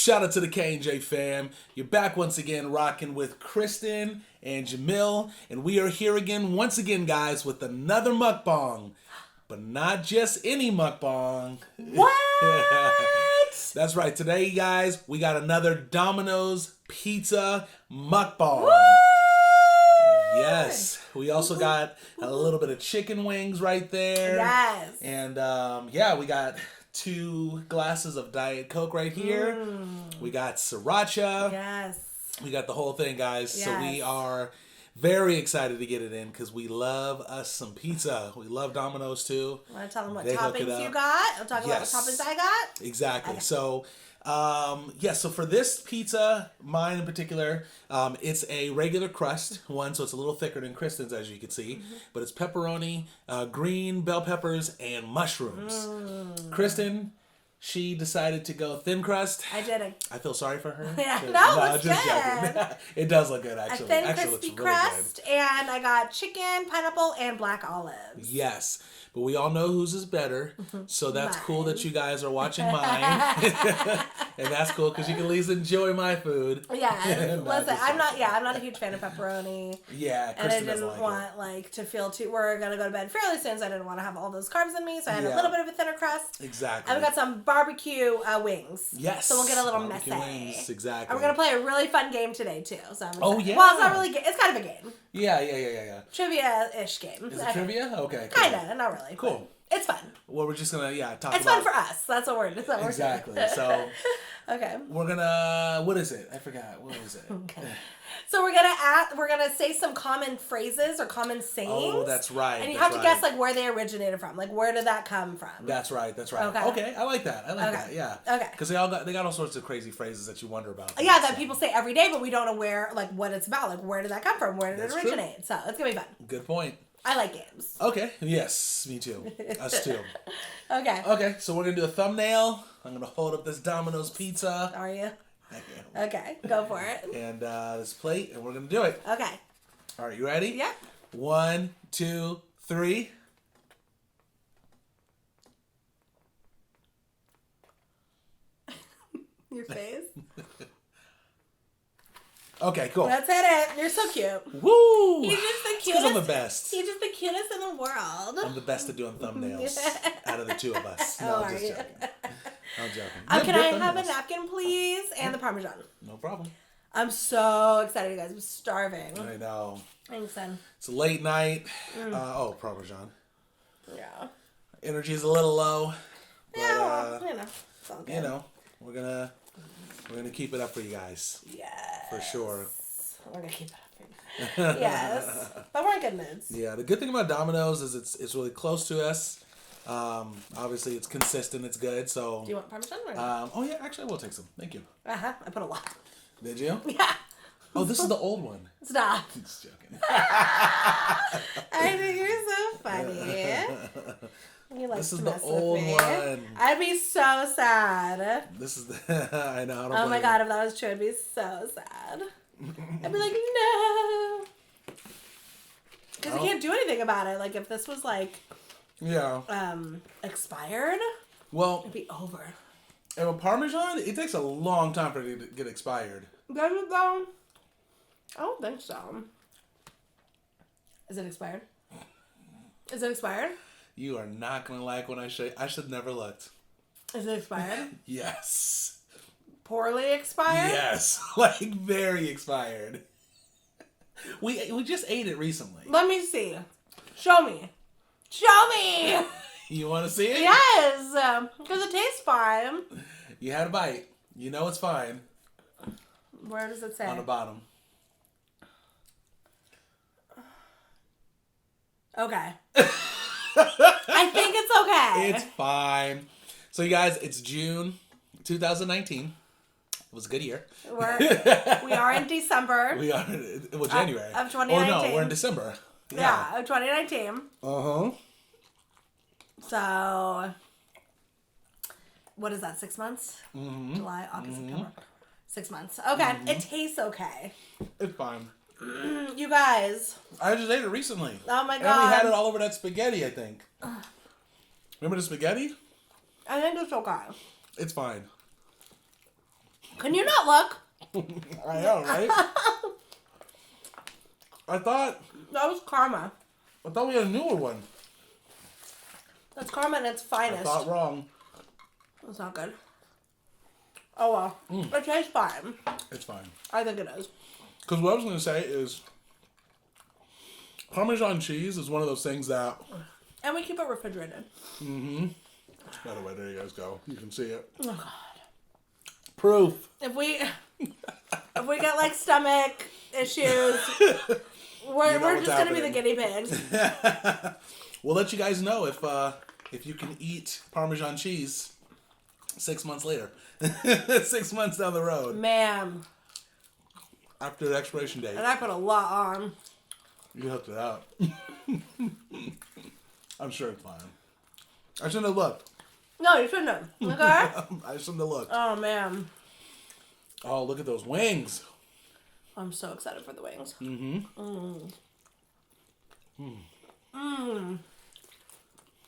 Shout out to the K&J fam. You're back once again rocking with Kristen and Jamil. And we are here again, once again, guys, with another mukbang. But not just any mukbang. What? That's right. Today, guys, we got another Domino's pizza mukbang. What? Yes. We also got a little bit of chicken wings right there. Yes. And, yeah, we got 2 glasses of Diet Coke right here. We got sriracha. Yes. We got the whole thing, guys. Yes. So we are very excited to get it in because we love us some pizza. We love Domino's too. Want to tell them what They hook it toppings up. you got? I'll talk about what toppings I got. Exactly. Okay. So, yeah, so for this pizza, mine in particular, it's a regular crust one, so it's a little thicker than Kristen's, as you can see. But it's pepperoni, green bell peppers, and mushrooms. Kristen, she decided to go thin crust. I didn't. I feel sorry for her. Yeah, no, it's just good. joking. It does look good, actually. A thin, actually crispy looks really crust, and I got chicken, pineapple, and black olives. good. Yes. But we all know whose is better, so that's Mine. cool that you guys are watching mine. And that's cool because you can at least enjoy my food. Yeah, Not listen, just I'm not a huge fan of pepperoni. Yeah, And I Kristen doesn't didn't like want to feel too. We're gonna go to bed fairly soon, so I didn't want to have all those carbs in me. So I had Yeah. a little bit of a thinner crust. it. Exactly. And we got some barbecue wings. Yes. So we'll get a little Barbecue messy. wings, exactly. And we're gonna play a really fun game today too. So I'm Oh, excited. yeah. Well, it's not really. It's kind of a game. Yeah. Trivia-ish game. Is it trivia? Okay. Cool. Kinda, not really. Cool. It's fun. Well, we're just gonna talk It's about fun for us. That's what we're. exactly. So Okay. we're gonna. What is it? I forgot. What is it? Okay. So we're gonna say some common phrases or common sayings. Oh, that's right. And you that's have to right. guess like where they originated from. Like where did that come from? That's right. That's right. Okay. Okay, I like that. I like that. Yeah. Okay. Because they got all sorts of crazy phrases that you wonder about. Yeah, that people say every day, but we don't know where, like, what it's about. Like, where did that come from? Where did That's it true. originate? So it's gonna be fun. Good point. I like games. Okay. Yes, me too. Us too. Okay. Okay, so we're gonna do a thumbnail. I'm gonna hold up this Domino's pizza. Are you? Okay, go for it. And this plate, and we're gonna do it. Okay. All right, you ready? Yep. 1, 2, 3. Your face. Okay, cool. That's it. You're so cute. Woo! He's just the It's 'cause cutest. I'm the best. He's just the cutest in the world. I'm the best at doing thumbnails out of the 2 of us. No, Oh, I'm are just you? joking. I'm joking. Good- Can good I have a thumbnails. napkin, please? And the Parmesan. No problem. I'm so excited, you guys. I'm starving. I know. Thanks, son. It's a late night. Parmesan. Yeah. Energy is a little low. But, Yeah, well, it's all good. we're gonna keep it up for you guys. Yes. For sure. We're gonna keep it up. Yes. But we're in good moods. Yeah, the good thing about Domino's is it's really close to us. Obviously it's consistent, it's good, so Do you want Parmesan or no? oh yeah, actually I will take some. Thank you. I put a lot. Did you? Yeah. Oh, this is the old one. Stop. Just joking. I think you're so funny. You like This to is the mess old with me. one. I'd be so sad. This is the I know, I don't Oh my blame god, if that was true, I'd be so sad. I'd be like, no. Because you can't do anything about it. Like, if this was, like, you. Yeah. expired, Well, it'd be over. and with Parmesan, it takes a long time for it to get expired. Does it, though? I don't think so. Is it expired? Is it expired? You are not gonna like when I show you. I should never looked. Is it expired? Yes. Poorly expired? Yes. Like very expired. We just ate it recently. Let me see. Show me. Show me! You want to see it? Yes! Because it tastes fine. You had a bite. You know it's fine. Where does it say? On the bottom. Okay. I think it's okay. It's fine. So you guys, it's June 2019. It was a good year. We are in December. We are, well, January. Of Or 2019. no, we're in December. Yeah, of 2019. Uh-huh. So, what is that, 6 months? Mm-hmm. July, August, September. 6 months. Okay, it tastes okay. It's fine. You guys. I just ate it recently. Oh my And god. we had it all over that spaghetti, I think. Remember the spaghetti? I think it's okay. It's fine. Can you not look? I know, right? I thought That was karma. we had a newer one. That's karma at its I finest. thought wrong. That's not good. Oh well. It tastes fine. It's fine. I think it is. Because what I was going to say is Parmesan cheese is one of those things that... And we keep it refrigerated. By the way, there you guys go. You can see it. Oh god. Proof. If we get like stomach issues, we're just gonna be the guinea pigs. We'll let you guys know if you can eat Parmesan cheese 6 months later. 6 months down the road. Man. After the expiration date. And I put a lot on. You hooked it up. I'm sure it's fine. I shouldn't have looked. No, you shouldn't have. Okay? I shouldn't have looked. Oh man. Oh, look at those wings. I'm so excited for the wings. It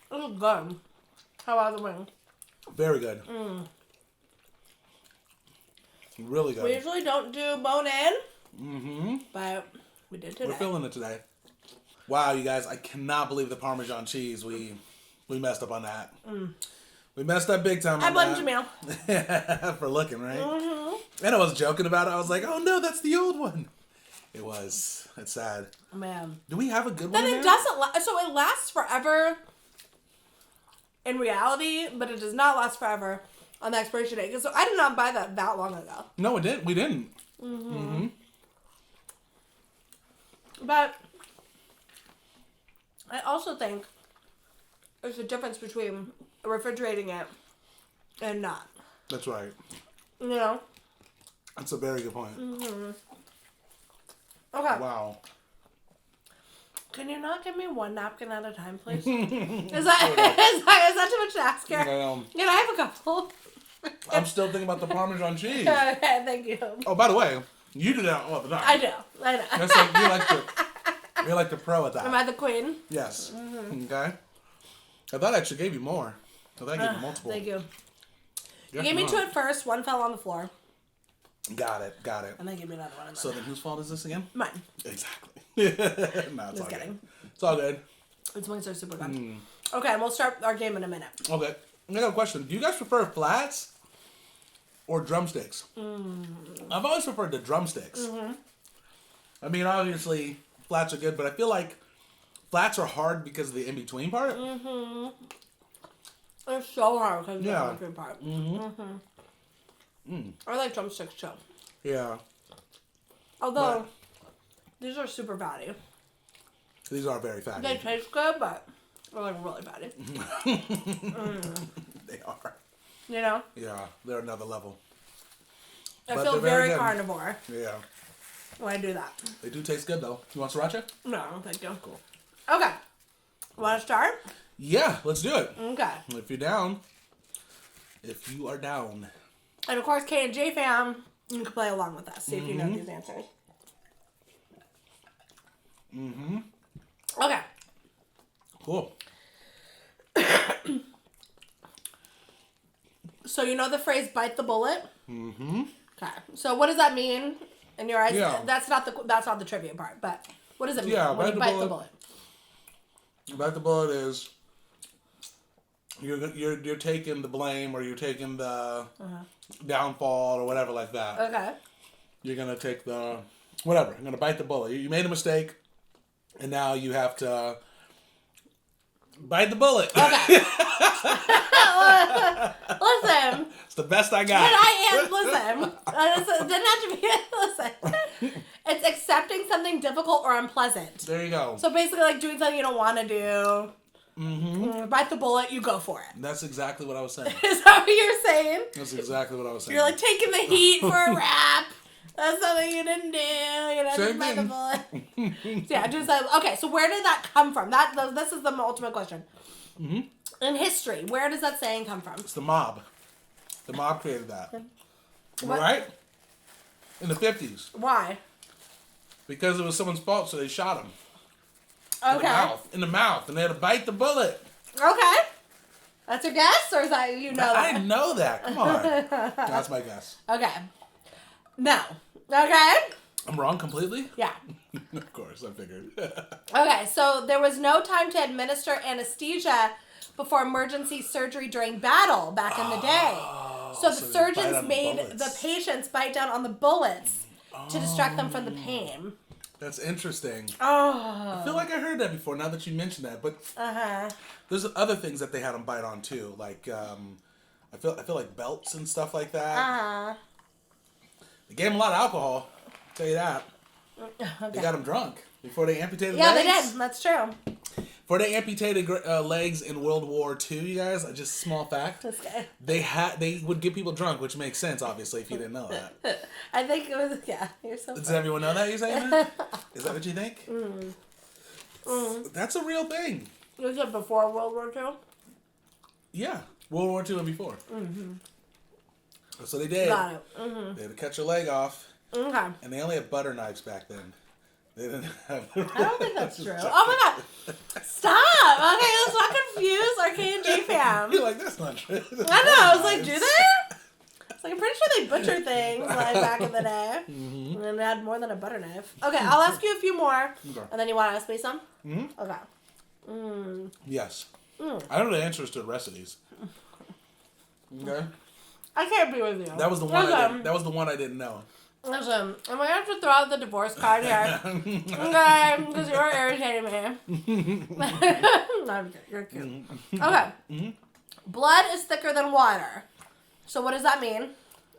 was good. How about the wings? Very good. Really good. We usually don't do bone in. But we did today. We're feeling it today. Wow, you guys, I cannot believe the Parmesan cheese. We messed up on that. We messed up big time on blame that. Jamil. For looking, right? And I was joking about it. I was like, oh no, that's the old one. It was. It's sad. Man. Do we have a good one Then there? it doesn't last. So it lasts forever in reality, but it does not last forever on the expiration date. Because I did not buy that long ago. No, it didn't. We didn't. But I also think there's a difference between refrigerating it and not. That's right. You know? That's a very good point. Okay. Wow. Can you not give me one napkin at a time, please? is that too much to ask here? Can I have a couple? I'm still thinking about the Parmesan cheese. Okay, thank you. Oh, by the way, you do that all the time. I do. I know. That's like you're like the pro at that. Am I the queen? Yes. Okay. I thought I actually gave you more. I thought I gave you multiple. Thank you. Yeah, You gave me two at first. One fell on the floor. Got it. And then give me another one. So then whose fault is this again? Mine. Exactly. No, it's Just all kidding. good. It's all good. These wings are super good. Okay, we'll start our game in a minute. Okay. I got a question. Do you guys prefer flats or drumsticks? I've always preferred the drumsticks. I mean, obviously, flats are good, but I feel like flats are hard because of the in-between part. It's so hard because Yeah. of the in-between part. I like drumsticks too. Yeah. Although, these are super fatty. These are very fatty. They taste good, but they're like really fatty. They are. You know? Yeah, they're another level. I But feel they're very very good. carnivore Yeah. when I do that. They do taste good, though. You want sriracha? No, thank you. Cool. Okay. Want to start? Yeah, let's do it. Okay. If you're down. If you are down. And of course, K&J fam, you can play along with us. See if you know these answers. Okay. Cool. So you know the phrase "bite the bullet." Okay. So what does that mean in your eyes? Yeah. That's not the trivia part. But what does it mean Yeah, when you bite the bullet? Bite the bullet is you're taking the blame or you're taking the downfall or whatever like that. Okay. You're gonna take the whatever. You're gonna bite the bullet. You made a mistake, and now you have to bite the bullet. Okay. Listen. It's the best I got. But I am, listen. It didn't have to be, listen. It's accepting something difficult or unpleasant. There you go. So basically like doing something you don't want to do. Bite the bullet, you go for it. That's exactly what I was saying. Is that what you're saying? That's exactly what I was saying. You're like taking the heat for a rap. That's something you didn't do. You know, Same just bite the thing. bullet. Yeah, just like, okay, so where did that come from? This is the ultimate question. In history, where does that saying come from? It's the mob. The mob created that. What? Right? In the 50s. Why? Because it was someone's fault, so they shot him. Okay. In the mouth. And they had to bite the bullet. Okay. That's your guess, or is that you know that? I know that. Come on. That's my guess. Okay. No. Okay. I'm wrong completely? Yeah. Of course, I figured. Okay, so there was no time to administer anesthesia before emergency surgery during battle back in the day. So the surgeons made the patients bite down on the bullets to distract them from the pain. That's interesting. Oh. I feel like I heard that before now that you mentioned that, but there's other things that they had them bite on too, like I feel like belts and stuff like that. They gave them a lot of alcohol. I'll tell you that. Okay. They got them drunk before they amputated legs. Yeah, they did. That's true. Before they amputated legs in World War II, you guys, just a small fact. Okay. They would get people drunk, which makes sense, obviously, if you didn't know that. I think it was, you're so Does everyone know that, you're saying that? Is that what you think? That's a real thing. Was it before World War II? Yeah, World War II and before. So they did. Got it. They had to cut your leg off. Okay. And they only had butter knives back then. They didn't have... I don't think that's true. Oh my god. Stop. Okay, let's not confuse our K&G fam. You're like, that's not true. I know. I was like, do they? It's like, I'm pretty sure they butcher things like back in the day. And then they had more than a butter knife. Okay, I'll ask you a few more. Okay. And then you want to ask me some? Okay. Yes. I know the answers to the rest of these. Okay. I can't be with you. That was the one. That was the one I didn't know. Listen, I'm gonna have to throw out the divorce card here. Okay, because you're irritating me. No, you're cute. Okay. Blood is thicker than water. So what does that mean?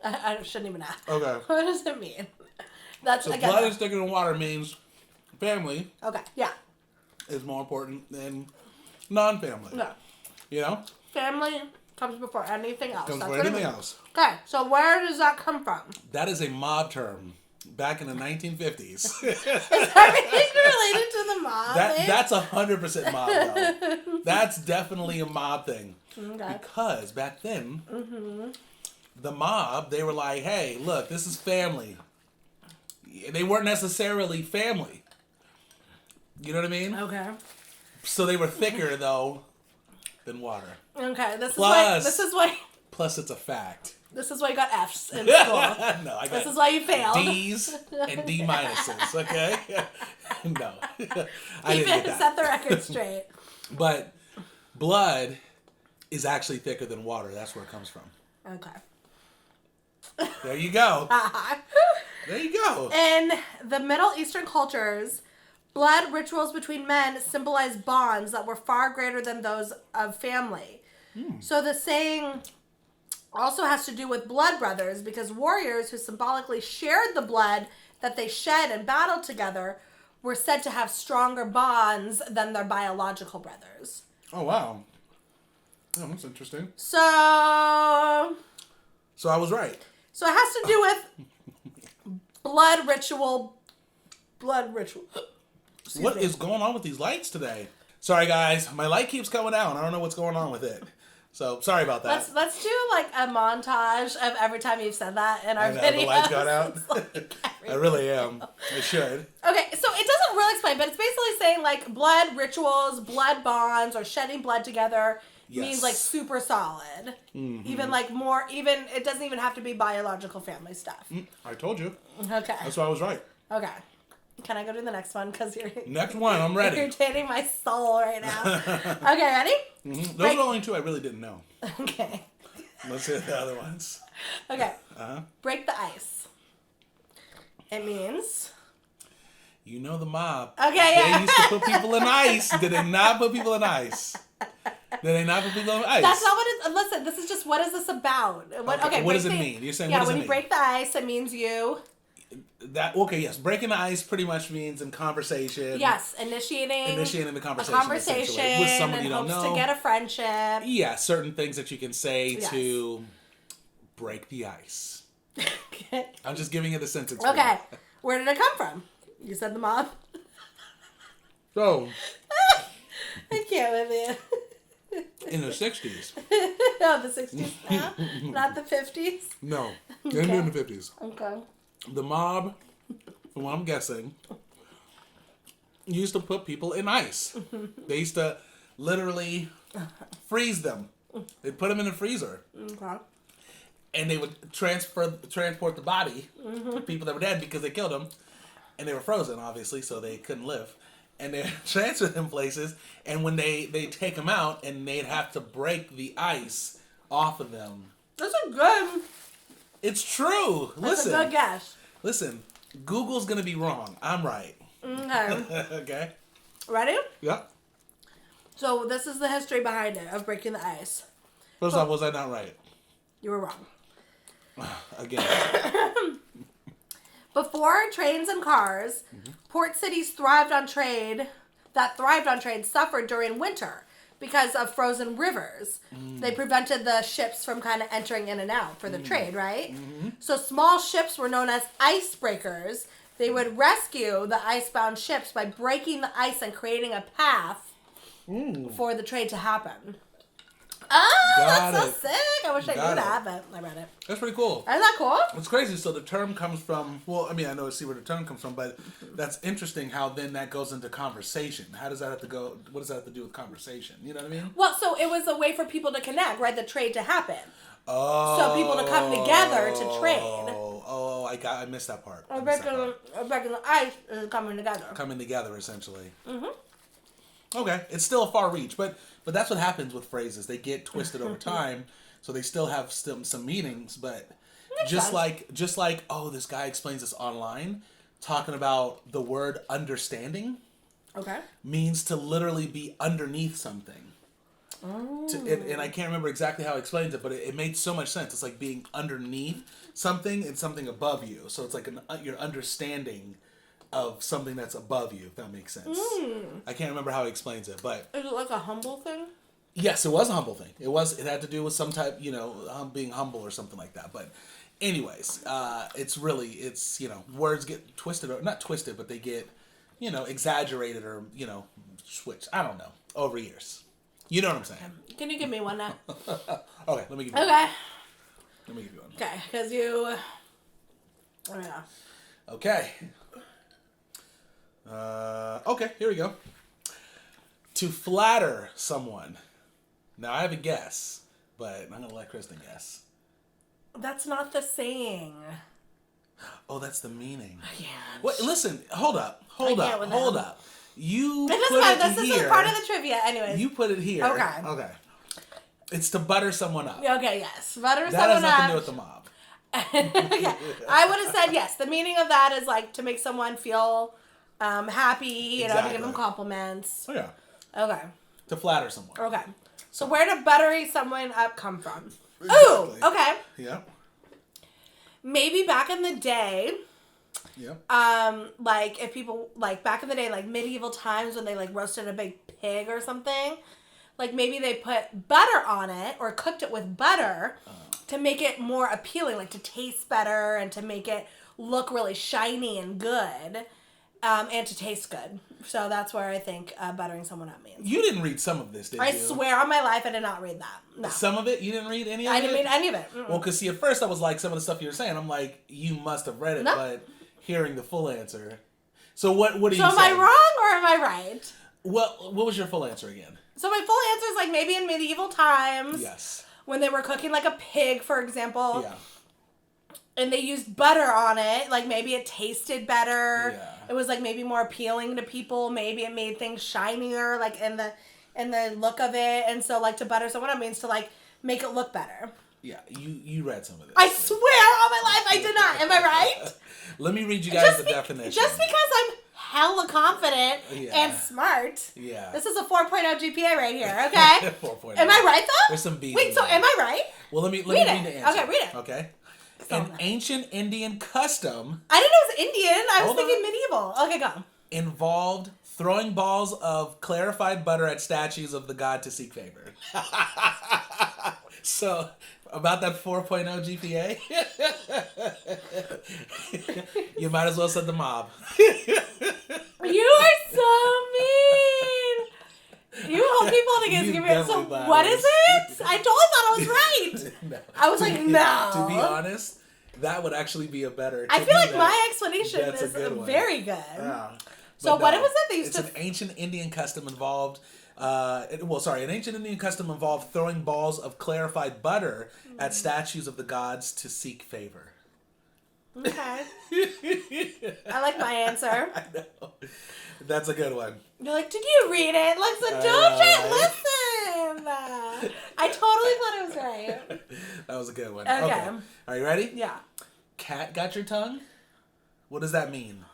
I shouldn't even ask. Okay. What does it mean? That's so blood is thicker than water means family. Okay. Yeah. Is more important than non-family. No. You know. Family comes before anything else. Comes before anything else. Okay. So where does that come from? That is a mob term. Back in the 1950s. Is everything related to the mob? That's 100% mob, though. That's definitely a mob thing. Okay. Because back then, the mob, they were like, hey, look, this is family. They weren't necessarily family. You know what I mean? Okay. So they were thicker, though, than water. Okay, this is why. Plus, it's a fact. This is why you got F's in school. No, I got this is why you failed. D's and D minuses, okay? No. I didn't get that. Set the record straight. But blood is actually thicker than water. That's where it comes from. Okay. There you go. There you go. In the Middle Eastern cultures, blood rituals between men symbolize bonds that were far greater than those of family. So the saying also has to do with blood brothers because warriors who symbolically shared the blood that they shed and battled together were said to have stronger bonds than their biological brothers. Oh, wow. Oh, that's interesting. So I was right. So it has to do with blood ritual. What is going on with these lights today? Sorry, guys. My light keeps coming out. I don't know what's going on with it. So, sorry about that. Let's do like a montage of every time you've said that in our videos. The lights got out? Like I really am. I should. Okay, so it doesn't really explain, but it's basically saying like blood rituals, blood bonds, or shedding blood together means like super solid. Even like more, even, it doesn't even have to be biological family stuff. I told you. Okay. That's why I was right. Okay. Can I go to the next one? Because you're... Next one, I'm ready. You're irritating my soul right now. Okay, ready? Those are the only two I really didn't know. Okay. Let's hear the other ones. Okay. Break the ice. It means... You know the mob. Okay, yeah. They used to put people in ice. Did they not put people in ice? Did they not put people in ice? That's not what it... Listen, this is just, what is this about? What does it mean? You're saying, what does it mean? when you break the ice, it means you... Yes. Breaking the ice pretty much means in conversation. Yes, initiating the conversation. A conversation with someone you don't hopes know. to get a friendship. Yeah, certain things that you can say to break the ice. Okay. I'm just giving it a sentence. Okay. Where did it come from? You said the mob. So. I can't with you. In the 60s. No, the 60s now? Not the 50s? No. In the 50s. Okay. The mob, from what I'm guessing, used to put people in ice. They used to literally freeze them They'd put them in the freezer. Okay. And they would transport the body to people that were dead because they killed them. And they were frozen, obviously, so they couldn't live. And they transfer them places. And when they take them out, and they'd have to break the ice off of them. That's a good... It's true. That's a good guess. Listen, Google's going to be wrong. I'm right. Okay. Okay. Ready? Yep. So this is the history behind it, of breaking the ice. First off, was I not right? You were wrong. Again. Before trains and cars, port cities thrived on trade suffered during winter because of frozen rivers. They prevented the ships from kind of entering in and out for the trade, right? So small ships were known as icebreakers. They would rescue the icebound ships by breaking the ice and creating a path for the trade to happen. Oh, that's so sick. I wish I knew that, but I read it. That's pretty cool. Isn't that cool? It's crazy. So the term comes from, well, I mean, I know I see where the term comes from, but that's interesting how then that goes into conversation. How does that have to go, what does that have to do with conversation? You know what I mean? Well, so it was a way for people to connect, right? The trade to happen. Oh. So people to come together to trade. Oh, I missed that part. Breaking the ice is coming together. Coming together, essentially. Okay, it's still a far reach, but that's what happens with phrases. They get twisted over time, so they still have some meanings. But just like this guy explains this online, talking about the word understanding. Okay. Means to literally be underneath something. Oh. And I can't remember exactly how he explains it, but it made so much sense. It's like being underneath something and something above you. So it's like your understanding of something that's above you, if that makes sense. I can't remember how he explains it, but... Is it like a humble thing? Yes, it was a humble thing. It had to do with some type, being humble or something like that. But anyways, it's words get twisted, or not twisted, but they get, exaggerated or, switched. I don't know. Over years. You know what I'm saying? Can you give me one now? Okay, let me give you one. Okay. Let me give you one. Okay, because you... Oh, yeah. Okay. Okay, here we go. To flatter someone. Now, I have a guess, but I'm going to let Kristen guess. That's not the saying. Oh, that's the meaning. I can't. Wait, listen, hold up. Hold up. You It put doesn't matter. it This here. isn't part of the trivia, anyways. You put it here. Okay. It's to butter someone up. Okay, yes. Butter That someone has nothing up. to do with the mob. Yeah. I would have said yes. The meaning of that is like to make someone feel happy, to give them compliments. Oh, yeah. Okay. To flatter someone. Okay. So where did buttering someone up come from? Exactly. Ooh, okay. Yeah. Maybe back in the day, yeah. like if people, like back in the day, like medieval times when they like roasted a big pig or something, like maybe they put butter on it or cooked it with butter to make it more appealing, like to taste better and to make it look really shiny and good. And to taste good. So that's where I think buttering someone up means. You didn't read some of this, did you? I swear on my life I did not read that. No. Some of it? You didn't read any of it? I didn't read any of it. Well, because see, at first I was like, some of the stuff you were saying, I'm like, you must have read it, but hearing the full answer. So what do you say? So am I wrong or am I right? Well, what was your full answer again? So my full answer is like maybe in medieval times. Yes. When they were cooking like a pig, for example. Yeah. And they used butter on it. Like maybe it tasted better. Yeah. It was like maybe more appealing to people. Maybe it made things shinier, like in the look of it. And so like to butter someone up means to like make it look better. Yeah, you read some of this. I swear on my life I did not. Am I right? Let me read you guys the definition. Just because I'm hella confident and smart. Yeah. This is a 4.0 GPA right here, okay? 4.0. Am I right though? There's some B's. Wait, so am I right? Well, let me read the answer. Okay, read it. Okay. An ancient Indian custom. I didn't know it was Indian. I was thinking medieval. Okay, go. Involved throwing balls of clarified butter at statues of the god to seek favor. So, about that 4.0 GPA, you might as well set the mob. You are so mean. You hold people to give me. So what is it? I totally thought I was right. No. I was like, no. To be honest, that would actually be a better. I feel like my explanation is good very good. Yeah. So what was it they used to? It's an ancient Indian custom involved An ancient Indian custom involved throwing balls of clarified butter at statues of the gods to seek favor. Okay. I like my answer. I know. That's a good one. You're like, did you read it? Like, so don't listen. I totally thought it was right. That was a good one. Okay. Are you ready? Yeah. Cat got your tongue? What does that mean?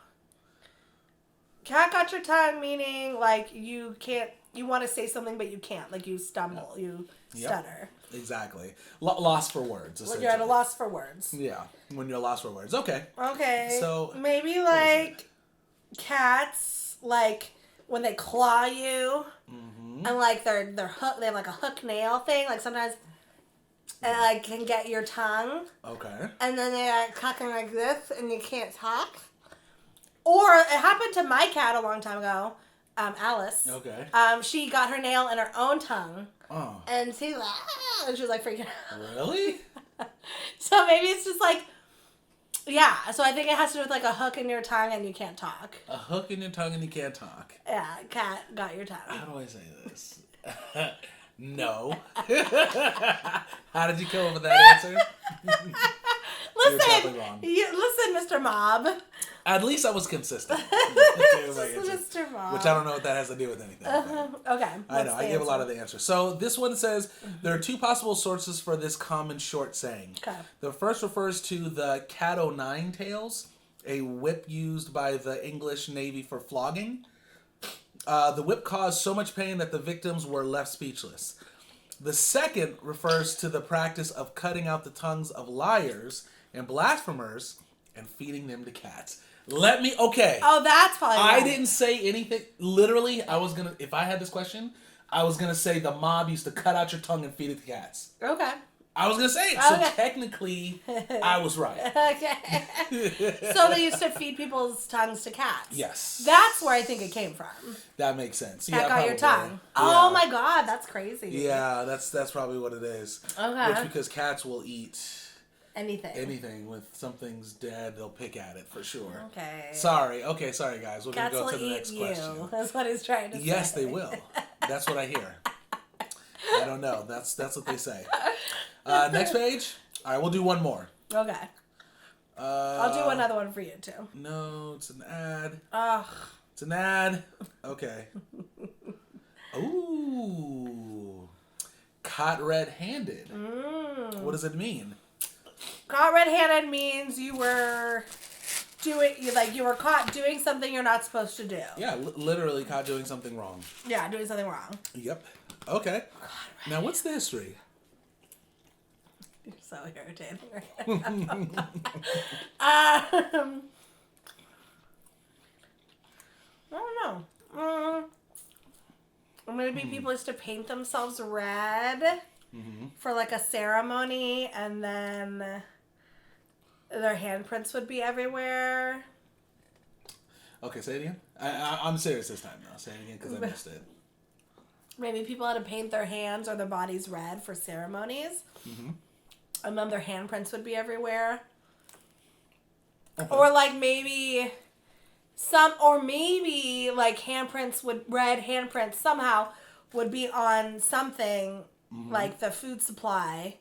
Cat got your tongue, meaning like you want to say something but you can't. Like you stumble, you stutter. Exactly. Lost for words. When you're at a loss for words. Yeah. When you're lost for words. Okay. Okay. So maybe like cats, like when they claw you, and like they're hook. They have like a hook nail thing. Like sometimes, it like can get your tongue. Okay. And then they're like talking like this, and you can't talk. Or it happened to my cat a long time ago, Alice. Okay. She got her nail in her own tongue. Oh. And she was like freaking out. Really? So maybe it's just like, yeah. So I think it has to do with like a hook in your tongue and you can't talk. A hook in your tongue and you can't talk. Yeah, cat got your tongue. How do I say this? No. How did you come up with that answer? Listen, listen, Mr. Mob. At least I was consistent. Mr. Mob. Which I don't know what that has to do with anything. Okay. I know. I gave a lot of the answers. So this one says there are two possible sources for this common short saying. Okay. The first refers to the cat o' nine tails, a whip used by the English Navy for flogging. The whip caused so much pain that the victims were left speechless. The second refers to the practice of cutting out the tongues of liars and blasphemers and feeding them to cats. Okay. Oh, that's probably I didn't say anything. Literally, if I had this question, I was going to say the mob used to cut out your tongue and feed it to cats. Okay. I was going to say it. So technically, I was right. Okay. So they used to feed people's tongues to cats. Yes. That's where I think it came from. That makes sense. Cat got your tongue. Yeah. Oh my God, that's crazy. Yeah, that's probably what it is. Okay. Which, because cats will eat anything. With something's dead, they'll pick at it for sure. Okay. Sorry, guys. We're going to go to the next question. Cats will eat you. That's what he's trying to say. Yes, they will. That's what I hear. I don't know. That's what they say. Next page. All right, we'll do one more. Okay. I'll do another one for you too. No, it's an ad. Ugh. It's an ad. Okay. Ooh. Caught red-handed. What does it mean? Caught red-handed means you were caught doing something you're not supposed to do. Yeah, literally caught doing something wrong. Yeah, doing something wrong. Yep. Okay. Now, what's the history? You're so irritating right now. I don't know. Maybe people used to paint themselves red for like a ceremony, and then their handprints would be everywhere. Okay, say it again. I'm serious this time now. Say it again because I missed it. Maybe people had to paint their hands or their bodies red for ceremonies. And then their handprints would be everywhere. Okay. Or like maybe like red handprints somehow would be on something like the food supply,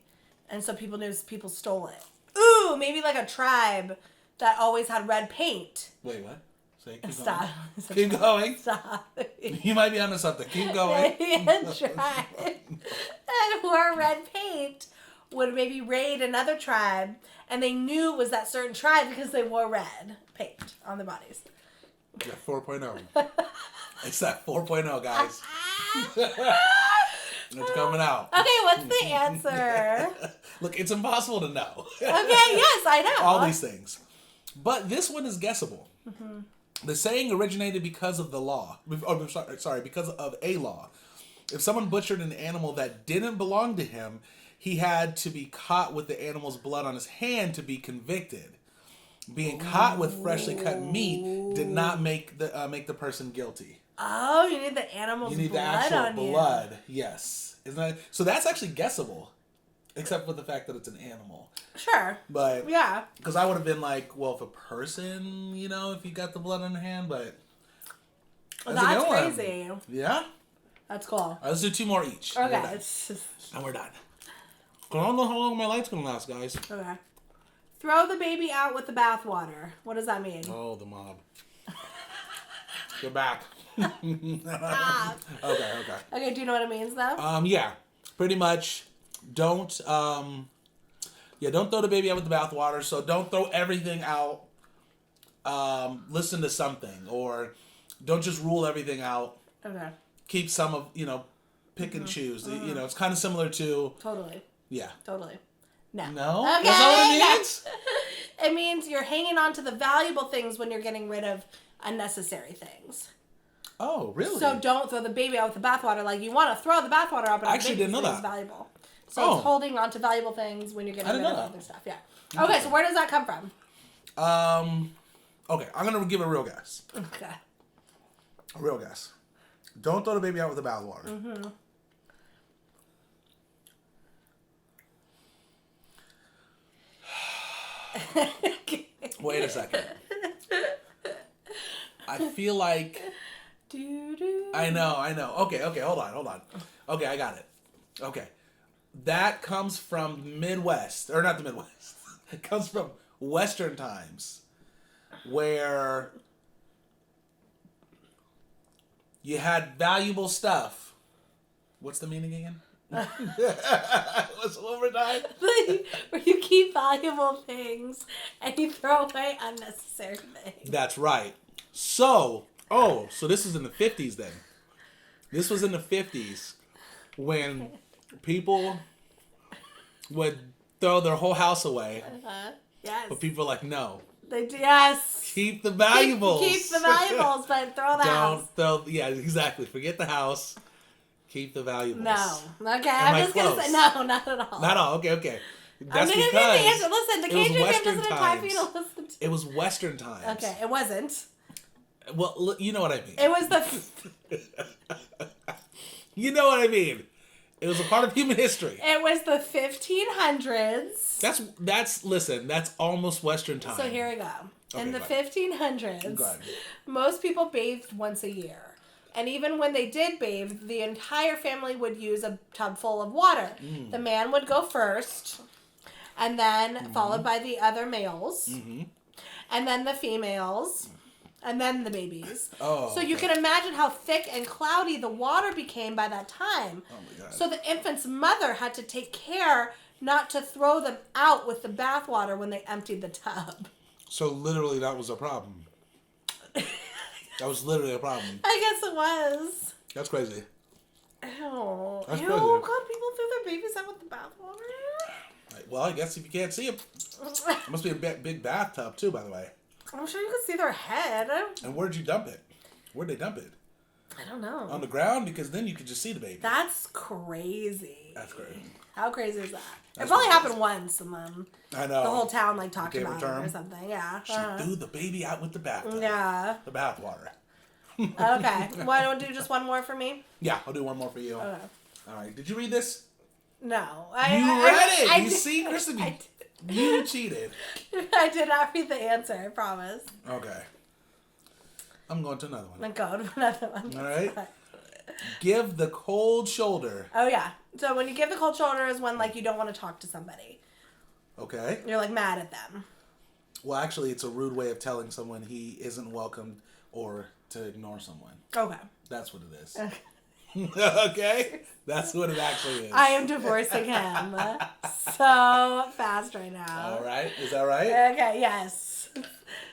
and so people knew people stole it. Ooh, maybe like a tribe that always had red paint. Wait, what? Say, Stop. Keep going. Stop. You might be onto something. Keep going. A tribe that wore red paint would maybe raid another tribe, and they knew it was that certain tribe because they wore red paint on their bodies. Yeah, 4.0. It's that 4.0, guys. It's coming out. Okay, what's the answer? Look, it's impossible to know. Okay, yes, I know. All these things. But this one is guessable. The saying originated because of the law. Because of a law. If someone butchered an animal that didn't belong to him, he had to be caught with the animal's blood on his hand to be convicted. Being caught with freshly cut meat did not make the person guilty. Oh, you need the animal's blood on you. You need the actual blood. Yes. Isn't that so? That's actually guessable, except for the fact that it's an animal. Sure. But yeah, because I would have been like, well, if a person, if you got the blood on the hand, but that's crazy. Yeah. That's cool. All right, let's do 2 more each. Okay. And we're done. I don't know how long my light's going to last, guys. Okay. Throw the baby out with the bathwater. What does that mean? Oh, the mob. Go back. Stop. Okay. Okay, do you know what it means, though? Yeah. Pretty much, don't throw the baby out with the bathwater. So don't throw everything out. Listen to something, or don't just rule everything out. Okay. Keep some of, pick and choose. It's kind of similar to... Totally. Yeah. Totally. No. No? Okay. That's not what it means? It means you're hanging on to the valuable things when you're getting rid of unnecessary things. Oh, really? So don't throw the baby out with the bathwater. Like, you want to throw the bathwater out, but I actually didn't know that. It's valuable. So it's holding on to valuable things when you're getting rid of other stuff. Yeah. Okay, so where does that come from? Okay, I'm going to give a real guess. Okay. A real guess. Don't throw the baby out with the bathwater. Mm-hmm. Wait a second. I feel like... I know. Okay, hold on. Okay, I got it. Okay. That comes from Midwest. Or not the Midwest. It comes from Western times. Where you had valuable stuff. What's the meaning again? What's one more time? Where you keep valuable things and you throw away unnecessary things. That's right. So this is in the 50s then. This was in the 50s when people would throw their whole house away. Yes. But people are like, no. Yes. Keep the valuables. Keep the valuables, but throw the house. Yeah, exactly. Forget the house. Keep the valuables. No. Okay, I'm just going to say no, not at all. Not all. Okay. That's because... the answer. Listen, the Cajun game doesn't have time for you to listen to. It was Western times. Okay, it wasn't. Well, you know what I mean. It was the... You know what I mean. It was a part of human history. It was the 1500s. That's almost Western time. So here we go. Okay, in the 1500s, most people bathed once a year. And even when they did bathe, the entire family would use a tub full of water. Mm. The man would go first, and then followed by the other males, and then the females, and then the babies. Oh, so you can imagine how thick and cloudy the water became by that time. Oh my God. So the infant's mother had to take care not to throw them out with the bathwater when they emptied the tub. So literally that was a problem. That was literally a problem. I guess it was. That's crazy. Ew. That's crazy. God, people threw their babies out with the bathwater? Well, I guess if you can't see them. It must be a big bathtub too, by the way. I'm sure you could see their head. And where'd you dump it? Where'd they dump it? I don't know. On the ground? Because then you could just see the baby. That's crazy. That's crazy. How crazy is that? It probably happened once, and then I know the whole town talked about it or something. Yeah. She threw the baby out with the bathtub. Yeah. The bathwater. Okay. Why don't you do just one more for me? Yeah, I'll do one more for you. Okay. All right. Did you read this? No. You read it. You see, Kristen, you cheated. I did not read the answer. I promise. Okay. I'm going to another one. Go to another one. All right. Give the cold shoulder. Oh, yeah. So when you give the cold shoulder is when, you don't want to talk to somebody. Okay. You're, mad at them. Well, actually, it's a rude way of telling someone he isn't welcomed or to ignore someone. Okay. That's what it is. Okay? That's what it actually is. I am divorcing him so fast right now. All right. Is that right? Okay, yes.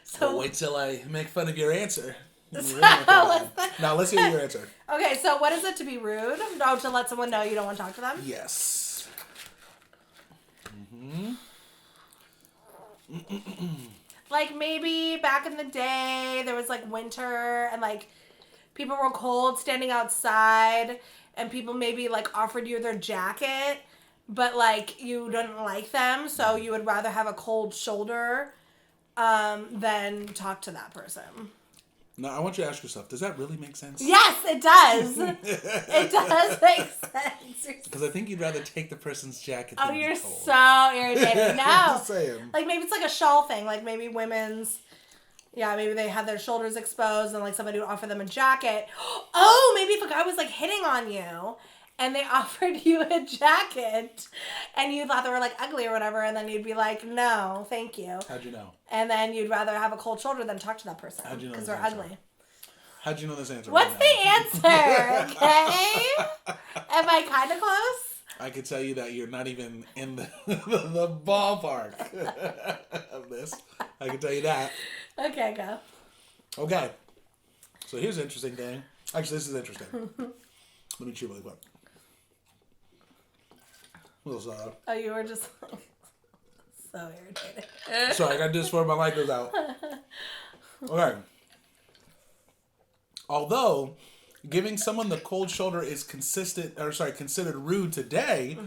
So well, wait till I make fun of your answer. Now let's hear your answer. Okay, so what is it to be rude? Oh, to let someone know you don't want to talk to them? Yes. Maybe back in the day, there was winter and people were cold standing outside and people maybe offered you their jacket, but you didn't like them, so you would rather have a cold shoulder than talk to that person. Now, I want you to ask yourself, does that really make sense? Yes, it does. It does make sense. Because I think you'd rather take the person's jacket than you're be cold. So irritating. No. Just saying. Maybe it's a shawl thing. Maybe women's, Yeah, maybe they had their shoulders exposed and like somebody would offer them a jacket. Oh, maybe if a guy was like hitting on you and they offered you a jacket and you thought they were like ugly or whatever, and then you'd be like, no, thank you. How'd you know? And then you'd rather have a cold shoulder than talk to that person. How'd you know because this they're answer? ugly. How'd you know this answer? What's the answer? Okay? Am I kind of close? I can tell you that you're not even in the ballpark of this. I can tell you that. Okay, go. Okay. So here's an interesting thing. Actually, this is interesting. Let me chew really quick. A little soda. Oh, you were just so irritated. Sorry, I got to do this before my mic goes out. Okay. Although giving someone the cold shoulder is considered rude today,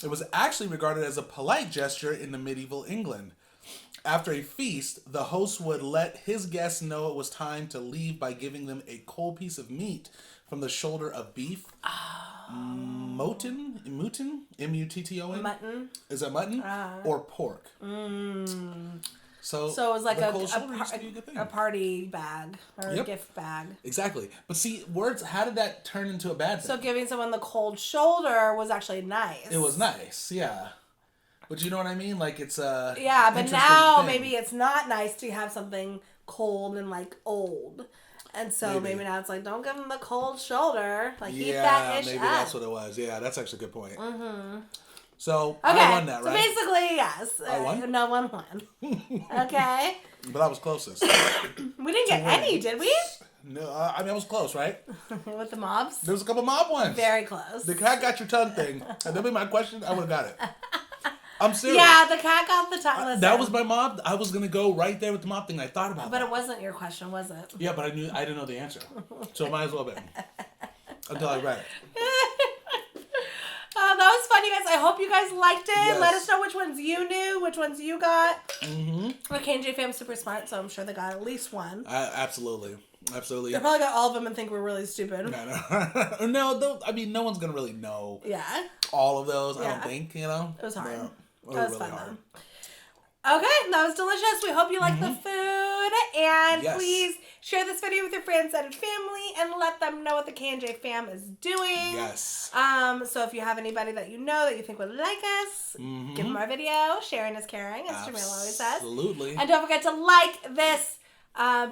it was actually regarded as a polite gesture in the medieval England. After a feast, the host would let his guests know it was time to leave by giving them a cold piece of meat from the shoulder of beef. Mutton? M-U-T-T-O-N? Mutton. Is that mutton? Or pork. So it was like the cold shoulder used to be a good thing. a party bag or a gift bag. Exactly. But see, words, how did that turn into a bad thing? So giving someone the cold shoulder was actually nice. It was nice, yeah. But you know what I mean? Like, it's a Yeah, but now thing. maybe it's not nice to have something cold and like old. And so maybe now it's like, don't give them the cold shoulder. Like, eat that ish maybe up. that's what it was. Yeah, that's actually a good point. So, Okay, I won that, right? So basically, yes. I won? No one won. Okay. But I was closest. We didn't get any, did we? No, I mean, I was close, right? With the mobs? There was a couple mob ones. Very close. The cat got your tongue thing. And that'd be my question. I would have got it. I'm serious. Yeah, the cat got the tongue. That was my mob. I was going to go right there with the mob thing. I thought about But that. it wasn't your question, was it? Yeah, but I didn't know the answer. So it might as well have been. Until I read it. Oh, that was fun, you guys. I hope you guys liked it. Yes. Let us know which ones you knew, which ones you got. Mm-hmm. The KJ fam's super smart, so I'm sure they got at least one. Absolutely. Absolutely. They probably got all of them and think we're really stupid. No, I mean, no one's going to really know Yeah. all of those, I Yeah. don't think, you know? It was hard. No, That was really fun, hard. though. Okay, that was delicious. We hope you like the food. And Yes. please share this video with your friends and family and let them know what the K&J fam is doing. Yes. So if you have anybody that you know that you think would like us, give them our video. Sharing is caring, as Jamil always says. Absolutely. And don't forget to like this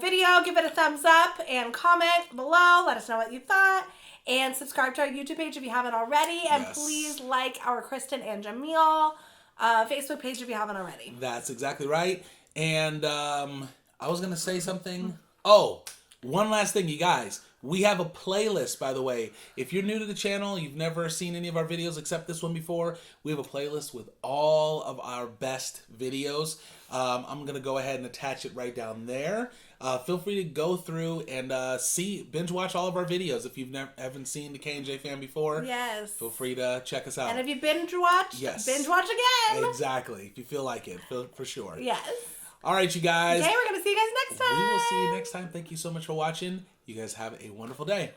video, give it a thumbs up, and comment below. Let us know what you thought. And subscribe to our YouTube page if you haven't already. And Yes. please like our Kristen and Jamil Facebook page if you haven't already. That's exactly right. And I was going to say something. Oh, one last thing, you guys. We have a playlist, by the way. If you're new to the channel, you've never seen any of our videos except this one before, we have a playlist with all of our best videos. I'm going to go ahead and attach it right down there. Feel free to go through and binge watch all of our videos. If you've haven't seen the K&J fam before, Yes. feel free to check us out. And if you binge watch, Yes. binge watch again. Exactly. If you feel like it, for sure. Yes. All right, you guys. Okay, we're going to see you guys next time. We will see you next time. Thank you so much for watching. You guys have a wonderful day.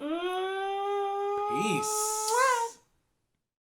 Peace.